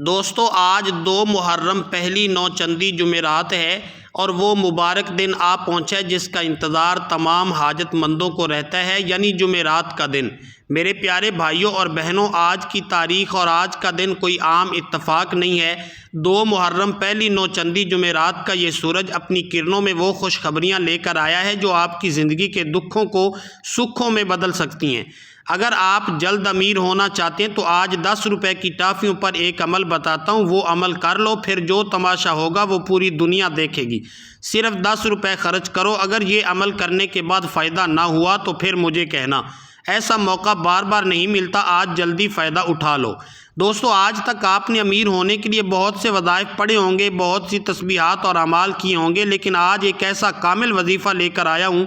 دوستو آج 2 محرم پہلی نوچندی جمعرات ہے اور وہ مبارک دن آ پہنچا ہے جس کا انتظار تمام حاجت مندوں کو رہتا ہے، یعنی جمعرات کا دن۔ میرے پیارے بھائیوں اور بہنوں، آج کی تاریخ اور آج کا دن کوئی عام اتفاق نہیں ہے۔ 2 محرم پہلی نوچندی جمعرات کا یہ سورج اپنی کرنوں میں وہ خوشخبریاں لے کر آیا ہے جو آپ کی زندگی کے دکھوں کو سکھوں میں بدل سکتی ہیں۔ اگر آپ جلد امیر ہونا چاہتے ہیں تو آج 10 روپے کی ٹافیوں پر ایک عمل بتاتا ہوں، وہ عمل کر لو، پھر جو تماشا ہوگا وہ پوری دنیا دیکھے گی۔ صرف 10 روپے خرچ کرو، اگر یہ عمل کرنے کے بعد فائدہ نہ ہوا تو پھر مجھے کہنا۔ ایسا موقع بار بار نہیں ملتا، آج جلدی فائدہ اٹھا لو۔ دوستو آج تک آپ نے امیر ہونے کے لیے بہت سے وظائف پڑھے ہوں گے، بہت سی تسبیحات اور اعمال کیے ہوں گے، لیکن آج ایک ایسا کامل وظیفہ لے کر آیا ہوں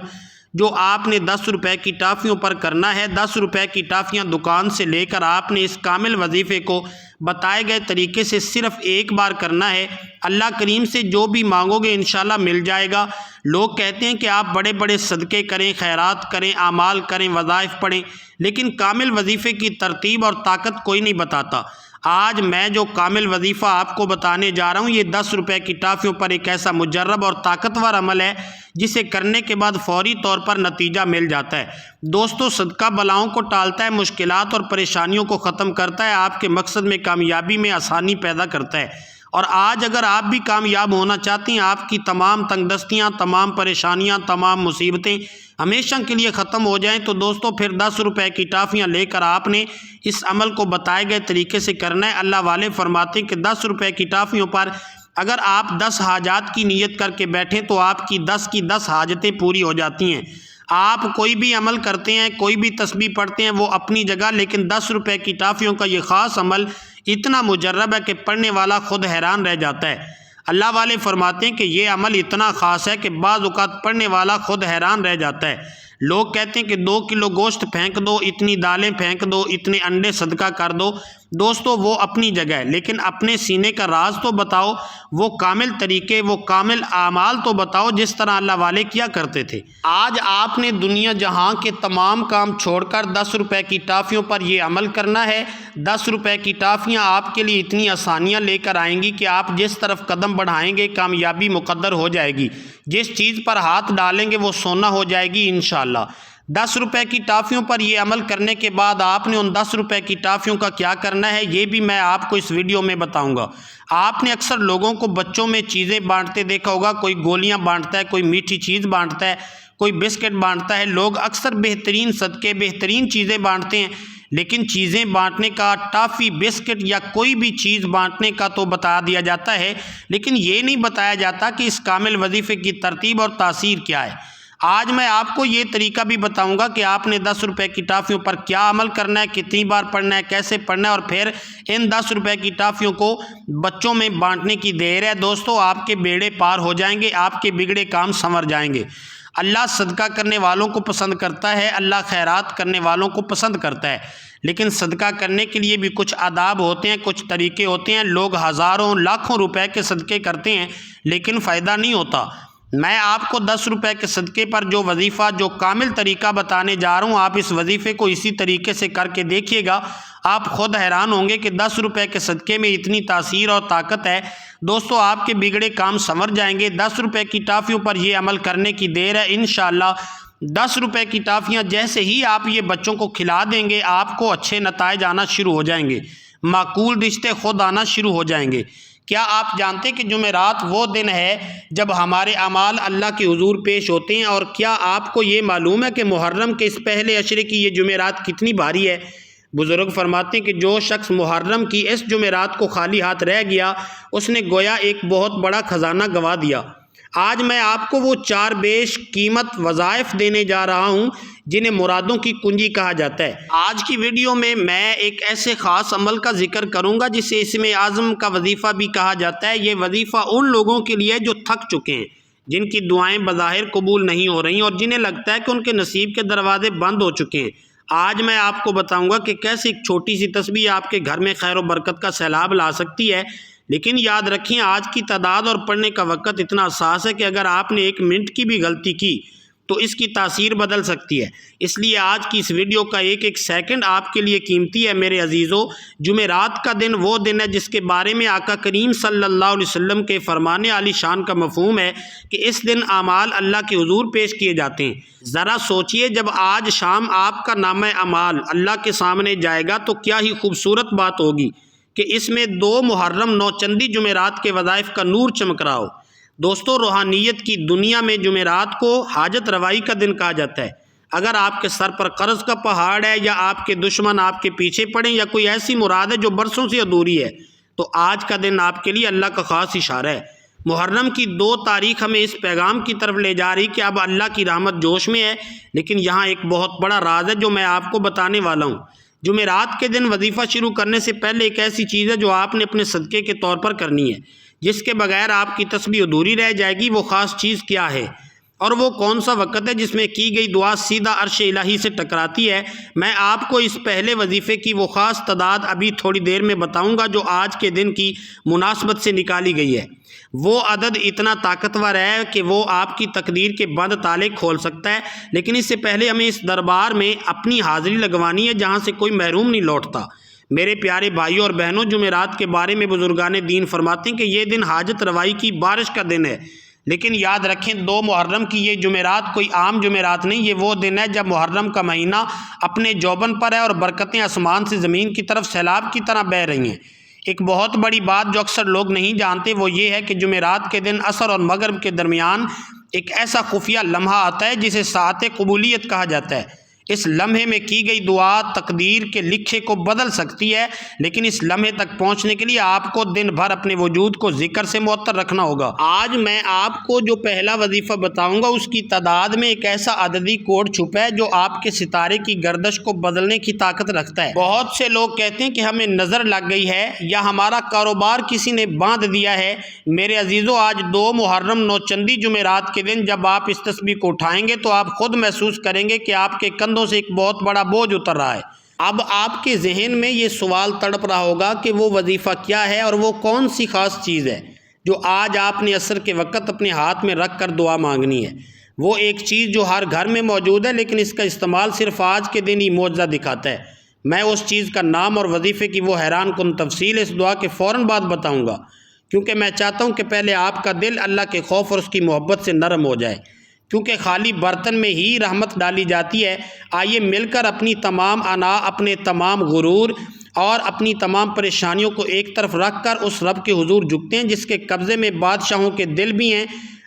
جو آپ نے 10 روپے کی ٹافیوں پر کرنا ہے۔ 10 روپے کی ٹافیاں دکان سے لے کر آپ نے اس کامل وظیفے کو بتائے گئے طریقے سے صرف ایک بار کرنا ہے۔ اللہ کریم سے جو بھی مانگو گے انشاءاللہ مل جائے گا۔ لوگ کہتے ہیں کہ آپ بڑے بڑے صدقے کریں، خیرات کریں، اعمال کریں، وظائف پڑھیں، لیکن کامل وظیفے کی ترتیب اور طاقت کوئی نہیں بتاتا۔ آج میں جو کامل وظیفہ آپ کو بتانے جا رہا ہوں، یہ 10 روپے کی ٹافیوں پر ایک ایسا مجرب اور طاقتور عمل ہے جسے کرنے کے بعد فوری طور پر نتیجہ مل جاتا ہے۔ دوستو صدقہ بلاؤں کو ٹالتا ہے، مشکلات اور پریشانیوں کو ختم کرتا ہے، آپ کے مقصد میں کامیابی میں آسانی پیدا کرتا ہے۔ اور آج اگر آپ بھی کامیاب ہونا چاہتے ہیں، آپ کی تمام تنگ دستیاں، تمام پریشانیاں، تمام مصیبتیں ہمیشہ کے لیے ختم ہو جائیں، تو دوستو پھر 10 روپے کی ٹافیاں لے کر آپ نے اس عمل کو بتائے گئے طریقے سے کرنا ہے۔ اللہ والے فرماتے ہیں کہ 10 روپے کی ٹافیوں پر اگر آپ 10 حاجات کی نیت کر کے بیٹھیں تو آپ کی 10 کی 10 حاجتیں پوری ہو جاتی ہیں۔ آپ کوئی بھی عمل کرتے ہیں، کوئی بھی تسبیح پڑھتے ہیں، وہ اپنی جگہ، لیکن 10 روپے کی ٹافیوں کا یہ خاص عمل اتنا مجرب ہے کہ پڑھنے والا خود حیران رہ جاتا ہے۔ اللہ والے فرماتے ہیں کہ یہ عمل اتنا خاص ہے کہ بعض اوقات پڑھنے والا خود حیران رہ جاتا ہے۔ لوگ کہتے ہیں کہ 2 کلو گوشت پھینک دو، اتنی دالیں پھینک دو، اتنے انڈے صدقہ کر دو۔ دوستو وہ اپنی جگہ ہے، لیکن اپنے سینے کا راز تو بتاؤ، وہ کامل طریقے، وہ کامل اعمال تو بتاؤ جس طرح اللہ والے کیا کرتے تھے۔ آج آپ نے دنیا جہاں کے تمام کام چھوڑ کر 10 روپے کی ٹافیوں پر یہ عمل کرنا ہے۔ 10 روپے کی ٹافیاں آپ کے لیے اتنی آسانیاں لے کر آئیں گی کہ آپ جس طرف قدم بڑھائیں گے کامیابی مقدر ہو جائے گی، جس چیز پر ہاتھ ڈالیں گے وہ سونا ہو جائے گی انشاءاللہ۔ 10 روپے کی ٹافیوں پر یہ عمل کرنے کے بعد آپ نے ان 10 روپے کی ٹافیوں کا کیا کرنا ہے، یہ بھی میں آپ کو اس ویڈیو میں بتاؤں گا۔ آپ نے اکثر لوگوں کو بچوں میں چیزیں بانٹتے دیکھا ہوگا، کوئی گولیاں بانٹتا ہے، کوئی میٹھی چیز بانٹتا ہے، کوئی بسکٹ بانٹتا ہے۔ لوگ اکثر بہترین صدقے، بہترین چیزیں بانٹتے ہیں، لیکن چیزیں بانٹنے کا، ٹافی، بسکٹ یا کوئی بھی چیز بانٹنے کا تو بتا دیا جاتا ہے، لیکن یہ نہیں بتایا جاتا کہ اس کامل وظیفے کی ترتیب اور تاثیر کیا ہے۔ آج میں آپ کو یہ طریقہ بھی بتاؤں گا کہ آپ نے 10 روپے کی ٹافیوں پر کیا عمل کرنا ہے، کتنی بار پڑھنا ہے، کیسے پڑھنا ہے، اور پھر ان 10 روپے کی ٹافیوں کو بچوں میں بانٹنے کی دیر ہے۔ دوستو آپ کے بیڑے پار ہو جائیں گے، آپ کے بگڑے کام سنور جائیں گے۔ اللہ صدقہ کرنے والوں کو پسند کرتا ہے، اللہ خیرات کرنے والوں کو پسند کرتا ہے، لیکن صدقہ کرنے کے لیے بھی کچھ آداب ہوتے ہیں، کچھ طریقے ہوتے ہیں۔ لوگ ہزاروں لاکھوں روپے کے صدقے کرتے ہیں لیکن فائدہ نہیں ہوتا۔ میں آپ کو 10 روپے کے صدقے پر جو وظیفہ، جو کامل طریقہ بتانے جا رہا ہوں، آپ اس وظیفے کو اسی طریقے سے کر کے دیکھیے گا، آپ خود حیران ہوں گے کہ 10 روپے کے صدقے میں اتنی تاثیر اور طاقت ہے۔ دوستو آپ کے بگڑے کام سنور جائیں گے۔ 10 روپے کی ٹافیوں پر یہ عمل کرنے کی دیر ہے انشاءاللہ۔ 10 روپے کی ٹافیاں جیسے ہی آپ یہ بچوں کو کھلا دیں گے، آپ کو اچھے نتائج آنا شروع ہو جائیں گے، معقول رشتے خود آنا شروع ہو جائیں گے۔ کیا آپ جانتے کہ جمعرات وہ دن ہے جب ہمارے اعمال اللہ کے حضور پیش ہوتے ہیں؟ اور کیا آپ کو یہ معلوم ہے کہ محرم کے اس پہلے عشرے کی یہ جمعرات کتنی بھاری ہے؟ بزرگ فرماتے ہیں کہ جو شخص محرم کی اس جمعرات کو خالی ہاتھ رہ گیا، اس نے گویا ایک بہت بڑا خزانہ گنوا دیا۔ آج میں آپ کو وہ 4 بیش قیمت وظائف دینے جا رہا ہوں جنہیں مرادوں کی کنجی کہا جاتا ہے۔ آج کی ویڈیو میں ایک ایسے خاص عمل کا ذکر کروں گا جسے اسم اعظم کا وظیفہ بھی کہا جاتا ہے۔ یہ وظیفہ ان لوگوں کے لیے جو تھک چکے ہیں، جن کی دعائیں بظاہر قبول نہیں ہو رہی اور جنہیں لگتا ہے کہ ان کے نصیب کے دروازے بند ہو چکے ہیں۔ آج میں آپ کو بتاؤں گا کہ کیسے ایک چھوٹی سی تسبیح آپ کے گھر میں خیر و برکت کا سیلاب لا سکتی ہے۔ لیکن یاد رکھیں آج کی تعداد اور پڑھنے کا وقت اتنا حساس ہے کہ اگر آپ نے 1 منٹ کی بھی غلطی کی تو اس کی تاثیر بدل سکتی ہے۔ اس لیے آج کی اس ویڈیو کا ایک ایک سیکنڈ آپ کے لیے قیمتی ہے میرے عزیزو۔ جمعرات کا دن وہ دن ہے جس کے بارے میں آقا کریم صلی اللہ علیہ وسلم کے فرمان عالی شان کا مفہوم ہے کہ اس دن اعمال اللہ کے حضور پیش کیے جاتے ہیں۔ ذرا سوچئے، جب آج شام آپ کا نامہ اعمال اللہ کے سامنے جائے گا تو کیا ہی خوبصورت بات ہوگی کہ اس میں 2 محرم نوچندی جمعرات کے وظائف کا نور چمک رہا ہو۔ دوستو، روحانیت کی دنیا میں جمعرات کو حاجت روائی کا دن کہا جاتا ہے۔ اگر آپ کے سر پر قرض کا پہاڑ ہے یا آپ کے دشمن آپ کے پیچھے پڑیں یا کوئی ایسی مراد ہے جو برسوں سے ادھوری ہے تو آج کا دن آپ کے لیے اللہ کا خاص اشارہ ہے۔ محرم کی 2 تاریخ ہمیں اس پیغام کی طرف لے جا رہی کہ اب اللہ کی رحمت جوش میں ہے، لیکن یہاں ایک بہت بڑا راز ہے جو میں آپ کو بتانے والا ہوں۔ جمعرات کے دن وظیفہ شروع کرنے سے پہلے ایک ایسی چیز ہے جو آپ نے اپنے صدقے کے طور پر کرنی ہے، جس کے بغیر آپ کی تسبیح ادھوری رہ جائے گی۔ وہ خاص چیز کیا ہے اور وہ کون سا وقت ہے جس میں کی گئی دعا سیدھا عرش الہی سے ٹکراتی ہے؟ میں آپ کو اس پہلے وظیفے کی وہ خاص تعداد ابھی تھوڑی دیر میں بتاؤں گا جو آج کے دن کی مناسبت سے نکالی گئی ہے۔ وہ عدد اتنا طاقتور ہے کہ وہ آپ کی تقدیر کے بند تالے کھول سکتا ہے، لیکن اس سے پہلے ہمیں اس دربار میں اپنی حاضری لگوانی ہے جہاں سے کوئی محروم نہیں لوٹتا۔ میرے پیارے بھائیوں اور بہنوں، جمعرات کے بارے میں بزرگان دین فرماتے ہیں کہ یہ دن حاجت روائی کی بارش کا دن ہے، لیکن یاد رکھیں 2 محرم کی یہ جمعرات کوئی عام جمعرات نہیں، یہ وہ دن ہے جب محرم کا مہینہ اپنے جوبن پر ہے اور برکتیں آسمان سے زمین کی طرف سیلاب کی طرح بہہ رہی ہیں۔ ایک بہت بڑی بات جو اکثر لوگ نہیں جانتے وہ یہ ہے کہ جمعرات کے دن عصر اور مغرب کے درمیان ایک ایسا خفیہ لمحہ آتا ہے جسے ساعت قبولیت کہا جاتا ہے۔ اس لمحے میں کی گئی دعا تقدیر کے لکھے کو بدل سکتی ہے، لیکن اس لمحے تک پہنچنے کے لیے آپ کو دن بھر اپنے وجود کو ذکر سے معطر رکھنا ہوگا۔ آج میں آپ کو جو پہلا وظیفہ بتاؤں گا اس کی تعداد میں ایک ایسا عددی کوڈ چھپا ہے جو آپ کے ستارے کی گردش کو بدلنے کی طاقت رکھتا ہے۔ بہت سے لوگ کہتے ہیں کہ ہمیں نظر لگ گئی ہے یا ہمارا کاروبار کسی نے باندھ دیا ہے۔ میرے عزیزو، آج 2 محرم نوچندی جمعرات کے دن جب آپ اس تسبیح کو اٹھائیں گے تو آپ خود محسوس کریں گے کہ آپ کے کندھوں سے ایک بہت بڑا بوجھ اتر رہا ہے۔ اب آپ کے ذہن میں یہ سوال تڑپ رہا ہوگا کہ وہ وظیفہ کیا ہے اور وہ کون سی خاص چیز ہے جو آج آپ نے عصر کے وقت اپنے ہاتھ میں رکھ کر دعا مانگنی ہے۔ وہ ایک چیز جو ہر گھر میں موجود ہے لیکن اس کا استعمال صرف آج کے دن ہی معجزہ دکھاتا ہے۔ میں اس چیز کا نام اور وظیفے کی وہ حیران کن تفصیل اس دعا کے فوراً بعد بتاؤں گا، کیونکہ میں چاہتا ہوں کہ پہلے آپ کا دل اللہ کے خوف اور اس کی محبت سے نرم ہو جائے، کیونکہ خالی برتن میں ہی رحمت ڈالی جاتی ہے۔ آئیے مل کر اپنی تمام انا، اپنے تمام غرور اور اپنی تمام پریشانیوں کو ایک طرف رکھ کر اس رب کے حضور جھکتے ہیں جس کے قبضے میں بادشاہوں کے دل بھی ہیں۔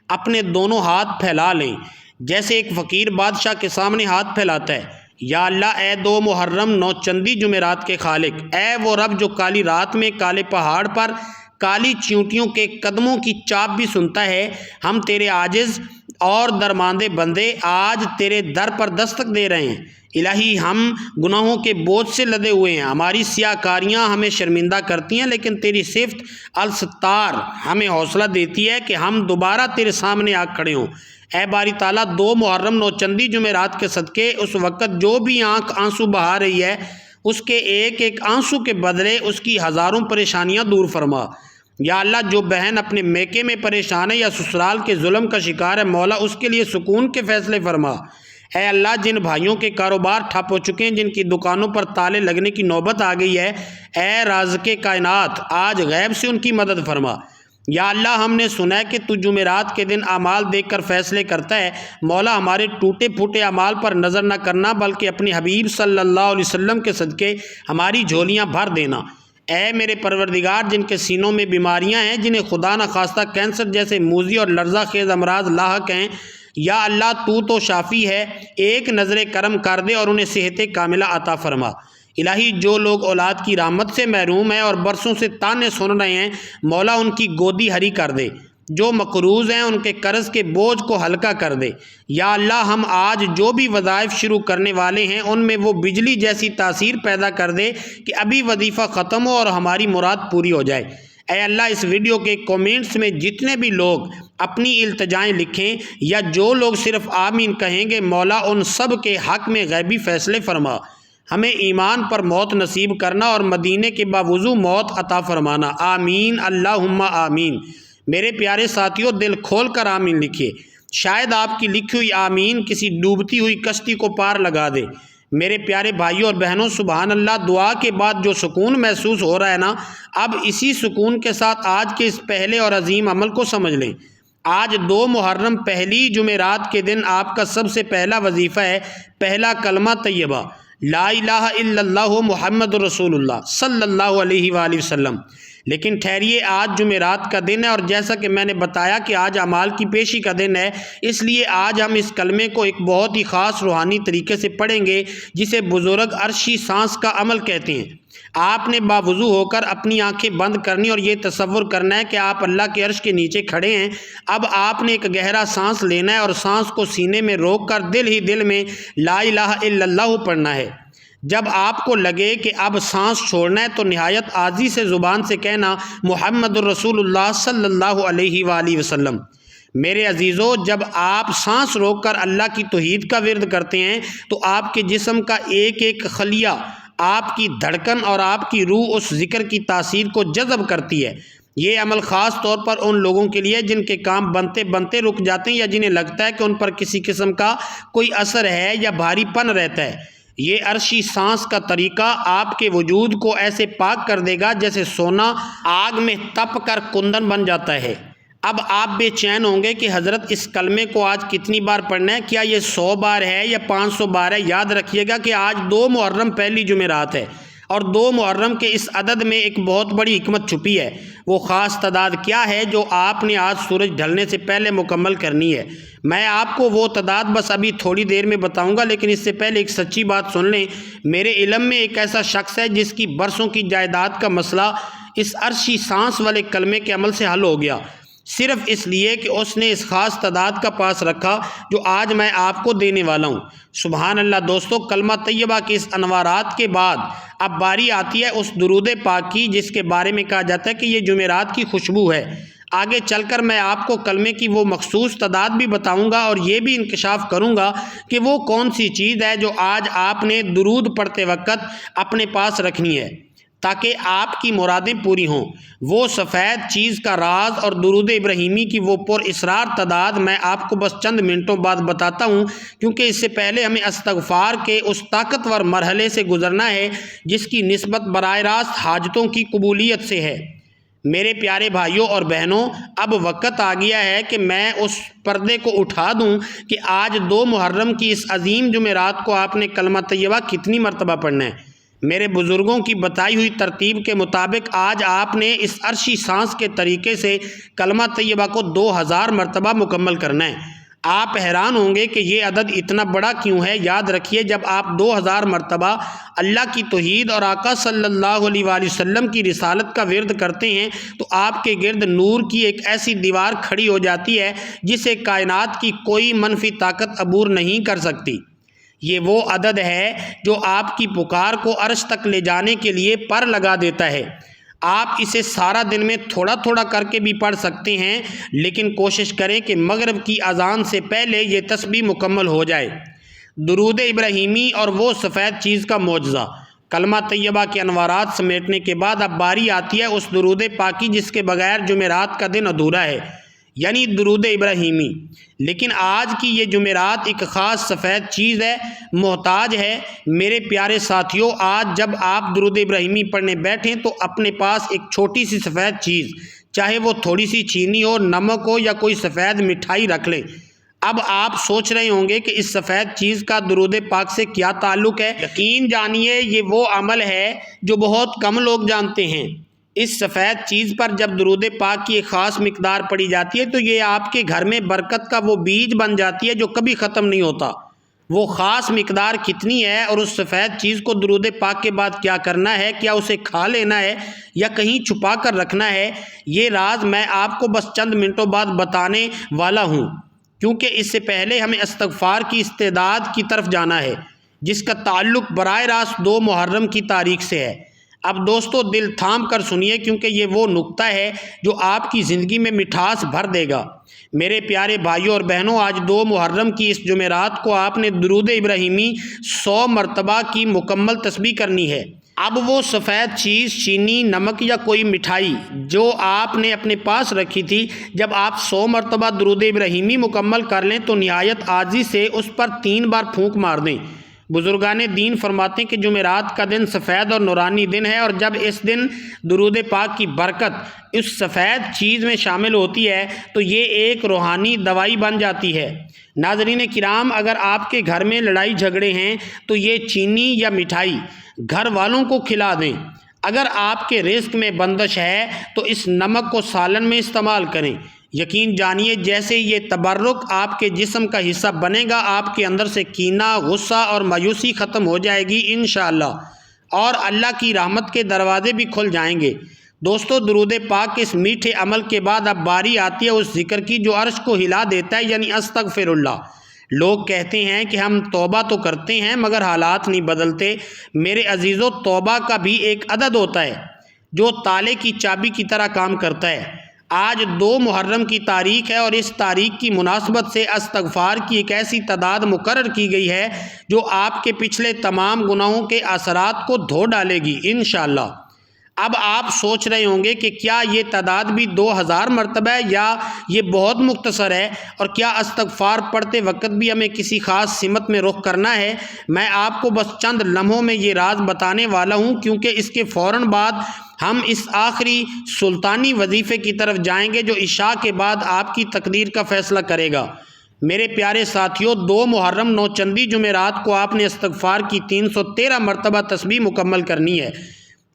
اپنے دونوں ہاتھ پھیلا لیں جیسے ایک فقیر بادشاہ کے سامنے ہاتھ پھیلاتا ہے۔ یا اللہ، اے 2 محرم نوچندی جمعرات کے خالق، اے وہ رب جو کالی رات میں کالے پہاڑ پر کالی چیونٹیوں کے قدموں کی چاپ بھی سنتا ہے، ہم تیرے عاجز اور درماندے بندے آج تیرے در پر دستک دے رہے ہیں۔ الہی، ہم گناہوں کے بوجھ سے لدے ہوئے ہیں، ہماری سیاہ کاریاں ہمیں شرمندہ کرتی ہیں، لیکن تیری صفت الستار ہمیں حوصلہ دیتی ہے کہ ہم دوبارہ تیرے سامنے آ کھڑے ہوں۔ اے باری تعالیٰ، 2 محرم نوچندی جمعرات کے صدقے اس وقت جو بھی آنکھ آنسو بہا رہی ہے اس کے ایک ایک آنسو کے بدلے اس کی ہزاروں پریشانیاں دور فرما۔ یا اللہ، جو بہن اپنے میکے میں پریشان ہے یا سسرال کے ظلم کا شکار ہے، مولا اس کے لیے سکون کے فیصلے فرما۔ اے اللہ، جن بھائیوں کے کاروبار ٹھپ ہو چکے ہیں، جن کی دکانوں پر تالے لگنے کی نوبت آ گئی ہے، اے رازق کائنات، آج غیب سے ان کی مدد فرما۔ یا اللہ، ہم نے سنا ہے کہ تو جمعرات کے دن اعمال دیکھ کر فیصلے کرتا ہے، مولا ہمارے ٹوٹے پھوٹے اعمال پر نظر نہ کرنا بلکہ اپنے حبیب صلی اللہ علیہ وسلم کے صدقے ہماری جھولیاں بھر دینا۔ اے میرے پروردگار، جن کے سینوں میں بیماریاں ہیں، جنہیں خدا نخواستہ کینسر جیسے موذی اور لرزہ خیز امراض لاحق ہیں، یا اللہ تو شافی ہے، ایک نظر کرم کر دے اور انہیں صحت کاملہ عطا فرما۔ الہی، جو لوگ اولاد کی رحمت سے محروم ہیں اور برسوں سے تانے سن رہے ہیں، مولا ان کی گودی ہری کر دے۔ جو مقروض ہیں ان کے قرض کے بوجھ کو ہلکا کر دے۔ یا اللہ، ہم آج جو بھی وظائف شروع کرنے والے ہیں ان میں وہ بجلی جیسی تاثیر پیدا کر دے کہ ابھی وظیفہ ختم ہو اور ہماری مراد پوری ہو جائے۔ اے اللہ، اس ویڈیو کے کومنٹس میں جتنے بھی لوگ اپنی التجائیں لکھیں یا جو لوگ صرف آمین کہیں گے، مولا ان سب کے حق میں غیبی فیصلے فرما۔ ہمیں ایمان پر موت نصیب کرنا اور مدینے کے باوضو موت عطا فرمانا۔ آمین، اللہم آمین۔ میرے پیارے ساتھیوں، دل کھول کر آمین لکھیے۔ شاید آپ کی لکھی ہوئی آمین کسی ڈوبتی ہوئی کشتی کو پار لگا دے۔ میرے پیارے بھائیوں اور بہنوں، سبحان اللہ، دعا کے بعد جو سکون محسوس ہو رہا ہے نا، اب اسی سکون کے ساتھ آج کے اس پہلے اور عظیم عمل کو سمجھ لیں۔ آج 2 محرم پہلی جمعرات کے دن آپ کا سب سے پہلا وظیفہ ہے پہلا کلمہ طیبہ، لا الہ الا اللہ محمد رسول اللہ صلی اللہ علیہ وآلہ وسلم۔ لیکن ٹھہریے، آج جمعرات کا دن ہے اور جیسا کہ میں نے بتایا کہ آج اعمال کی پیشی کا دن ہے، اس لیے آج ہم اس کلمے کو ایک بہت ہی خاص روحانی طریقے سے پڑھیں گے جسے بزرگ عرشی سانس کا عمل کہتے ہیں۔ آپ نے باوضو ہو کر اپنی آنکھیں بند کرنی اور یہ تصور کرنا ہے کہ آپ اللہ کے عرش کے نیچے کھڑے ہیں۔ اب آپ نے ایک گہرا سانس لینا ہے اور سانس کو سینے میں روک کر دل ہی دل میں لا الہ الا اللہ پڑھنا ہے۔ جب آپ کو لگے کہ اب سانس چھوڑنا ہے تو نہایت عاجزی سے زبان سے کہنا محمد الرسول اللہ صلی اللہ علیہ وآلہ وسلم۔ میرے عزیزو، جب آپ سانس روک کر اللہ کی توحید کا ورد کرتے ہیں تو آپ کے جسم کا ایک ایک خلیہ، آپ کی دھڑکن اور آپ کی روح اس ذکر کی تاثیر کو جذب کرتی ہے۔ یہ عمل خاص طور پر ان لوگوں کے لیے جن کے کام بنتے بنتے رک جاتے ہیں یا جنہیں لگتا ہے کہ ان پر کسی قسم کا کوئی اثر ہے یا بھاری پن رہتا ہے۔ یہ عرشی سانس کا طریقہ آپ کے وجود کو ایسے پاک کر دے گا جیسے سونا آگ میں تپ کر کندن بن جاتا ہے۔ اب آپ بے چین ہوں گے کہ حضرت اس کلمے کو آج کتنی بار پڑھنا ہے، کیا یہ 100 بار ہے یا 500 بار ہے؟ یاد رکھیے گا کہ آج 2 محرم پہلی جمعرات ہے اور 2 محرم کے اس عدد میں ایک بہت بڑی حکمت چھپی ہے۔ وہ خاص تعداد کیا ہے جو آپ نے آج سورج ڈھلنے سے پہلے مکمل کرنی ہے؟ میں آپ کو وہ تعداد بس ابھی تھوڑی دیر میں بتاؤں گا، لیکن اس سے پہلے ایک سچی بات سن لیں۔ میرے علم میں ایک ایسا شخص ہے جس کی برسوں کی جائیداد کا مسئلہ اس عرشی سانس والے کلمے کے عمل سے حل ہو گیا، صرف اس لیے کہ اس نے اس خاص تعداد کا پاس رکھا جو آج میں آپ کو دینے والا ہوں۔ سبحان اللہ دوستو، کلمہ طیبہ کے اس انوارات کے بعد اب باری آتی ہے اس درود پاک کی جس کے بارے میں کہا جاتا ہے کہ یہ جمعرات کی خوشبو ہے۔ آگے چل کر میں آپ کو کلمے کی وہ مخصوص تعداد بھی بتاؤں گا اور یہ بھی انکشاف کروں گا کہ وہ کون سی چیز ہے جو آج آپ نے درود پڑھتے وقت اپنے پاس رکھنی ہے تاکہ آپ کی مرادیں پوری ہوں۔ وہ سفید چیز کا راز اور درود ابراہیمی کی وہ پر اسرار تعداد میں آپ کو بس چند منٹوں بعد بتاتا ہوں، کیونکہ اس سے پہلے ہمیں استغفار کے اس طاقتور مرحلے سے گزرنا ہے جس کی نسبت براہ راست حاجتوں کی قبولیت سے ہے۔ میرے پیارے بھائیوں اور بہنوں، اب وقت آ گیا ہے کہ میں اس پردے کو اٹھا دوں کہ آج 2 محرم کی اس عظیم جمعرات کو آپ نے کلمہ طیبہ کتنی مرتبہ پڑھنا ہے۔ میرے بزرگوں کی بتائی ہوئی ترتیب کے مطابق آج آپ نے اس عرشی سانس کے طریقے سے کلمہ طیبہ کو 2000 مرتبہ مکمل کرنا ہے۔ آپ حیران ہوں گے کہ یہ عدد اتنا بڑا کیوں ہے۔ یاد رکھیے، جب آپ 2000 مرتبہ اللہ کی توحید اور آقا صلی اللہ علیہ وآلہ وسلم کی رسالت کا ورد کرتے ہیں تو آپ کے گرد نور کی ایک ایسی دیوار کھڑی ہو جاتی ہے جسے کائنات کی کوئی منفی طاقت عبور نہیں کر سکتی۔ یہ وہ عدد ہے جو آپ کی پکار کو عرش تک لے جانے کے لیے پر لگا دیتا ہے۔ آپ اسے سارا دن میں تھوڑا تھوڑا کر کے بھی پڑھ سکتے ہیں، لیکن کوشش کریں کہ مغرب کی اذان سے پہلے یہ تسبیح مکمل ہو جائے۔ درود ابراہیمی اور وہ سفید چیز کا معجزہ۔ کلمہ طیبہ کے انوارات سمیٹنے کے بعد اب باری آتی ہے اس درود پاکی جس کے بغیر جمعرات کا دن ادھورا ہے، یعنی درود ابراہیمی۔ لیکن آج کی یہ جمعرات ایک خاص سفید چیز ہے، محتاج ہے۔ میرے پیارے ساتھیوں، آج جب آپ درود ابراہیمی پڑھنے بیٹھیں تو اپنے پاس ایک چھوٹی سی سفید چیز، چاہے وہ تھوڑی سی چینی ہو، نمک ہو یا کوئی سفید مٹھائی رکھ لیں۔ اب آپ سوچ رہے ہوں گے کہ اس سفید چیز کا درود پاک سے کیا تعلق ہے؟ یقین جانیے، یہ وہ عمل ہے جو بہت کم لوگ جانتے ہیں۔ اس سفید چیز پر جب درود پاک کی ایک خاص مقدار پڑی جاتی ہے تو یہ آپ کے گھر میں برکت کا وہ بیج بن جاتی ہے جو کبھی ختم نہیں ہوتا۔ وہ خاص مقدار کتنی ہے اور اس سفید چیز کو درود پاک کے بعد کیا کرنا ہے، کیا اسے کھا لینا ہے یا کہیں چھپا کر رکھنا ہے، یہ راز میں آپ کو بس چند منٹوں بعد بتانے والا ہوں، کیونکہ اس سے پہلے ہمیں استغفار کی استعداد کی طرف جانا ہے جس کا تعلق براہ راست 2 محرم کی تاریخ سے ہے۔ اب دوستو، دل تھام کر سنیے کیونکہ یہ وہ نقطہ ہے جو آپ کی زندگی میں مٹھاس بھر دے گا۔ میرے پیارے بھائیوں اور بہنوں، آج 2 محرم کی اس جمعرات کو آپ نے درود ابراہیمی 100 مرتبہ کی مکمل تسبیح کرنی ہے۔ اب وہ سفید چیز چینی، نمک یا کوئی مٹھائی جو آپ نے اپنے پاس رکھی تھی، جب آپ 100 مرتبہ درود ابراہیمی مکمل کر لیں تو نہایت عاجزی سے اس پر 3 بار پھونک مار دیں۔ بزرگان دین فرماتے ہیں کہ جمعرات کا دن سفید اور نورانی دن ہے، اور جب اس دن درود پاک کی برکت اس سفید چیز میں شامل ہوتی ہے تو یہ ایک روحانی دوائی بن جاتی ہے۔ ناظرین کرام، اگر آپ کے گھر میں لڑائی جھگڑے ہیں تو یہ چینی یا مٹھائی گھر والوں کو کھلا دیں۔ اگر آپ کے رزق میں بندش ہے تو اس نمک کو سالن میں استعمال کریں۔ یقین جانیے جیسے یہ تبرک آپ کے جسم کا حصہ بنے گا، آپ کے اندر سے کینہ، غصہ اور مایوسی ختم ہو جائے گی انشاءاللہ، اور اللہ کی رحمت کے دروازے بھی کھل جائیں گے۔ دوستو، درود پاک کے اس میٹھے عمل کے بعد اب باری آتی ہے اس ذکر کی جو عرش کو ہلا دیتا ہے، یعنی استغفر اللہ۔ لوگ کہتے ہیں کہ ہم توبہ تو کرتے ہیں مگر حالات نہیں بدلتے۔ میرے عزیزو، توبہ کا بھی ایک عدد ہوتا ہے جو تالے کی چابی کی طرح کام کرتا ہے۔ آج 2 محرم کی تاریخ ہے اور اس تاریخ کی مناسبت سے استغفار کی ایک ایسی تعداد مقرر کی گئی ہے جو آپ کے پچھلے تمام گناہوں کے اثرات کو دھو ڈالے گی انشاءاللہ۔ اب آپ سوچ رہے ہوں گے کہ کیا یہ تعداد بھی 2000 مرتبہ ہے یا یہ بہت مختصر ہے، اور کیا استغفار پڑھتے وقت بھی ہمیں کسی خاص سمت میں رخ کرنا ہے؟ میں آپ کو بس چند لمحوں میں یہ راز بتانے والا ہوں، کیونکہ اس کے فوراً بعد ہم اس آخری سلطانی وظیفے کی طرف جائیں گے جو عشاء کے بعد آپ کی تقدیر کا فیصلہ کرے گا۔ میرے پیارے ساتھیوں، 2 محرم نوچندی جمعرات کو آپ نے استغفار کی 313 مرتبہ تسبیح مکمل کرنی ہے۔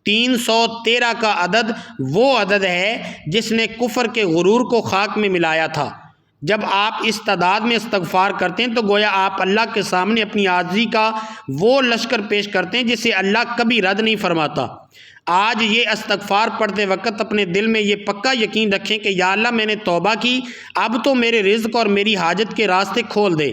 313 کا عدد وہ عدد ہے جس نے کفر کے غرور کو خاک میں ملایا تھا۔ جب آپ اس تعداد میں استغفار کرتے ہیں تو گویا آپ اللہ کے سامنے اپنی عاجزی کا وہ لشکر پیش کرتے ہیں جسے اللہ کبھی رد نہیں فرماتا۔ آج یہ استغفار پڑھتے وقت اپنے دل میں یہ پکا یقین رکھیں کہ یا اللہ، میں نے توبہ کی، اب تو میرے رزق اور میری حاجت کے راستے کھول دے۔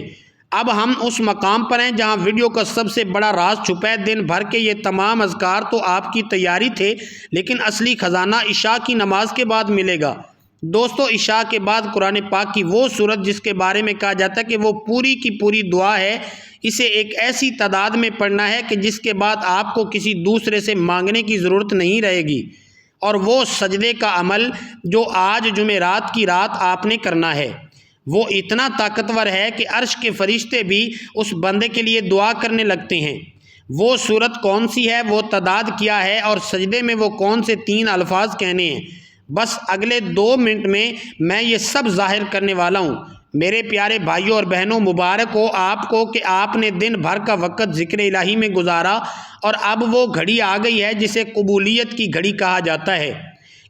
اب ہم اس مقام پر ہیں جہاں ویڈیو کا سب سے بڑا راز چھپا ہے۔ دن بھر کے یہ تمام اذکار تو آپ کی تیاری تھے، لیکن اصلی خزانہ عشاء کی نماز کے بعد ملے گا۔ دوستو، عشاء کے بعد قرآن پاک کی وہ سورت جس کے بارے میں کہا جاتا ہے کہ وہ پوری کی پوری دعا ہے، اسے ایک ایسی تعداد میں پڑھنا ہے کہ جس کے بعد آپ کو کسی دوسرے سے مانگنے کی ضرورت نہیں رہے گی، اور وہ سجدے کا عمل جو آج جمعرات کی رات آپ نے کرنا ہے وہ اتنا طاقتور ہے کہ عرش کے فرشتے بھی اس بندے کے لیے دعا کرنے لگتے ہیں۔ وہ صورت کون سی ہے، وہ تعداد کیا ہے، اور سجدے میں وہ کون سے 3 الفاظ کہنے ہیں، بس اگلے 2 منٹ میں یہ سب ظاہر کرنے والا ہوں۔ میرے پیارے بھائیوں اور بہنوں، مبارک ہو آپ کو کہ آپ نے دن بھر کا وقت ذکر الہی میں گزارا، اور اب وہ گھڑی آ گئی ہے جسے قبولیت کی گھڑی کہا جاتا ہے۔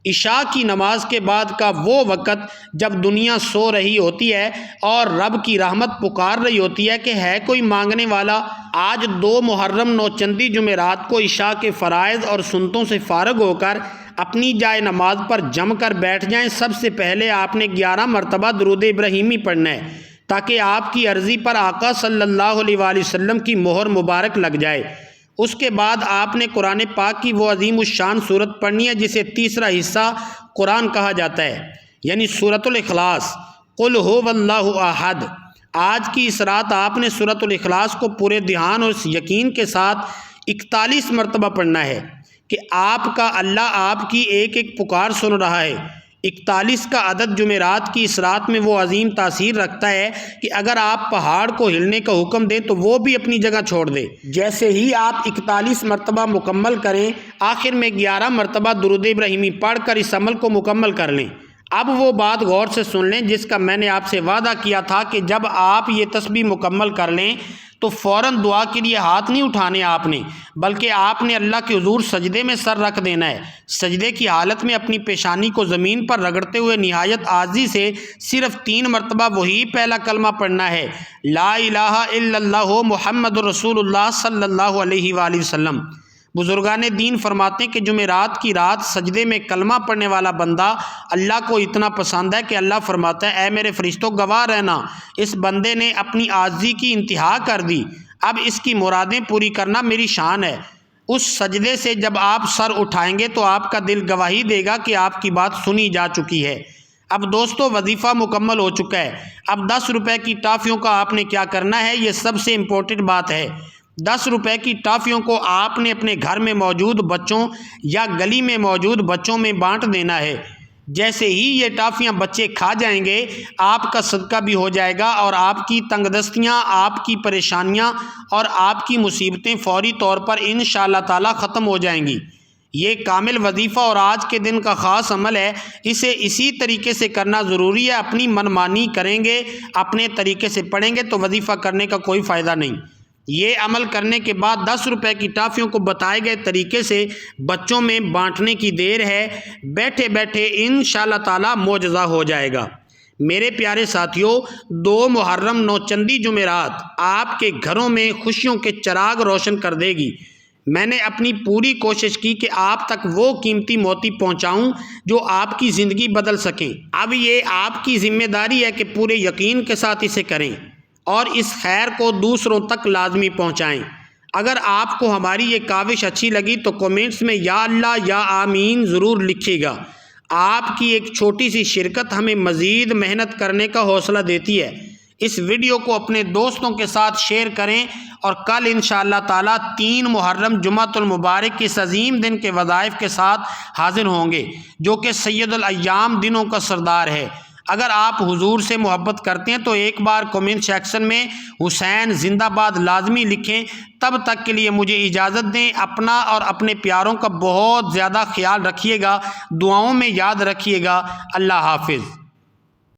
عشاء کی نماز کے بعد کا وہ وقت جب دنیا سو رہی ہوتی ہے اور رب کی رحمت پکار رہی ہوتی ہے کہ ہے کوئی مانگنے والا۔ آج 2 محرم نوچندی جمعرات کو عشاء کے فرائض اور سنتوں سے فارغ ہو کر اپنی جائے نماز پر جم کر بیٹھ جائیں۔ سب سے پہلے آپ نے 11 مرتبہ درود ابراہیمی پڑھنا ہے تاکہ آپ کی عرضی پر آقا صلی اللہ علیہ وآلہ وسلم کی مہر مبارک لگ جائے۔ اس کے بعد آپ نے قرآن پاک کی وہ عظیم الشان صورت پڑھنی ہے جسے تیسرا حصہ قرآن کہا جاتا ہے، یعنی سورۃ الاخلاص، قل ھو اللہ احد۔ آج کی اس رات آپ نے سورۃ الاخلاص کو پورے دھیان اور اس یقین کے ساتھ 41 مرتبہ پڑھنا ہے کہ آپ کا اللہ آپ کی ایک ایک پکار سن رہا ہے۔ 41 کا عدد جمعرات کی اس رات میں وہ عظیم تاثیر رکھتا ہے کہ اگر آپ پہاڑ کو ہلنے کا حکم دیں تو وہ بھی اپنی جگہ چھوڑ دے۔ جیسے ہی آپ 41 مرتبہ مکمل کریں، آخر میں 11 مرتبہ درود ابراہیمی پڑھ کر اس عمل کو مکمل کر لیں۔ اب وہ بات غور سے سن لیں جس کا میں نے آپ سے وعدہ کیا تھا کہ جب آپ یہ تسبیح مکمل کر لیں تو فوراً دعا کے لیے ہاتھ نہیں اٹھانے آپ نے، بلکہ آپ نے اللہ کے حضور سجدے میں سر رکھ دینا ہے۔ سجدے کی حالت میں اپنی پیشانی کو زمین پر رگڑتے ہوئے نہایت عاجزی سے صرف 3 مرتبہ وہی پہلا کلمہ پڑھنا ہے، لا الہ الا اللہ محمد رسول اللہ صلی اللہ علیہ وآلہ وسلم۔ بزرگان دین فرماتے ہیں کہ جمعرات کی رات سجدے میں کلمہ پڑھنے والا بندہ اللہ کو اتنا پسند ہے کہ اللہ فرماتا ہے، اے میرے فرشتوں گواہ رہنا، اس بندے نے اپنی عاجزی کی انتہا کر دی، اب اس کی مرادیں پوری کرنا میری شان ہے۔ اس سجدے سے جب آپ سر اٹھائیں گے تو آپ کا دل گواہی دے گا کہ آپ کی بات سنی جا چکی ہے۔ اب دوستو، وظیفہ مکمل ہو چکا ہے، اب 10 روپے کی ٹافیوں کا آپ نے کیا کرنا ہے، یہ سب سے امپورٹنٹ بات ہے۔ 10 روپے کی ٹافیوں کو آپ نے اپنے گھر میں موجود بچوں یا گلی میں موجود بچوں میں بانٹ دینا ہے۔ جیسے ہی یہ ٹافیاں بچے کھا جائیں گے آپ کا صدقہ بھی ہو جائے گا اور آپ کی تنگ دستیاں، آپ کی پریشانیاں اور آپ کی مصیبتیں فوری طور پر انشاءاللہ تعالی ختم ہو جائیں گی۔ یہ کامل وظیفہ اور آج کے دن کا خاص عمل ہے، اسے اسی طریقے سے کرنا ضروری ہے۔ اپنی منمانی کریں گے، اپنے طریقے سے پڑھیں گے تو وظیفہ کرنے کا کوئی فائدہ نہیں۔ یہ عمل کرنے کے بعد 10 روپے کی ٹافیوں کو بتائے گئے طریقے سے بچوں میں بانٹنے کی دیر ہے، بیٹھے بیٹھے انشاءاللہ تعالی معجزہ ہو جائے گا۔ میرے پیارے ساتھیوں، 2 محرم نوچندی جمعرات آپ کے گھروں میں خوشیوں کے چراغ روشن کر دے گی۔ میں نے اپنی پوری کوشش کی کہ آپ تک وہ قیمتی موتی پہنچاؤں جو آپ کی زندگی بدل سکیں۔ اب یہ آپ کی ذمہ داری ہے کہ پورے یقین کے ساتھ اسے کریں اور اس خیر کو دوسروں تک لازمی پہنچائیں۔ اگر آپ کو ہماری یہ کاوش اچھی لگی تو کومنٹس میں یا اللہ یا آمین ضرور لکھیے گا۔ آپ کی ایک چھوٹی سی شرکت ہمیں مزید محنت کرنے کا حوصلہ دیتی ہے۔ اس ویڈیو کو اپنے دوستوں کے ساتھ شیئر کریں اور کل انشاءاللہ تعالی 3 محرم جمعۃ المبارک کے اس عظیم دن کے وظائف کے ساتھ حاضر ہوں گے جو کہ سید الایام دنوں کا سردار ہے۔ اگر آپ حضور سے محبت کرتے ہیں تو ایک بار کومنٹ سیکشن میں حسین زندہ باد لازمی لکھیں۔ تب تک کے لیے مجھے اجازت دیں۔ اپنا اور اپنے پیاروں کا بہت زیادہ خیال رکھیے گا، دعاؤں میں یاد رکھیے گا۔ اللہ حافظ۔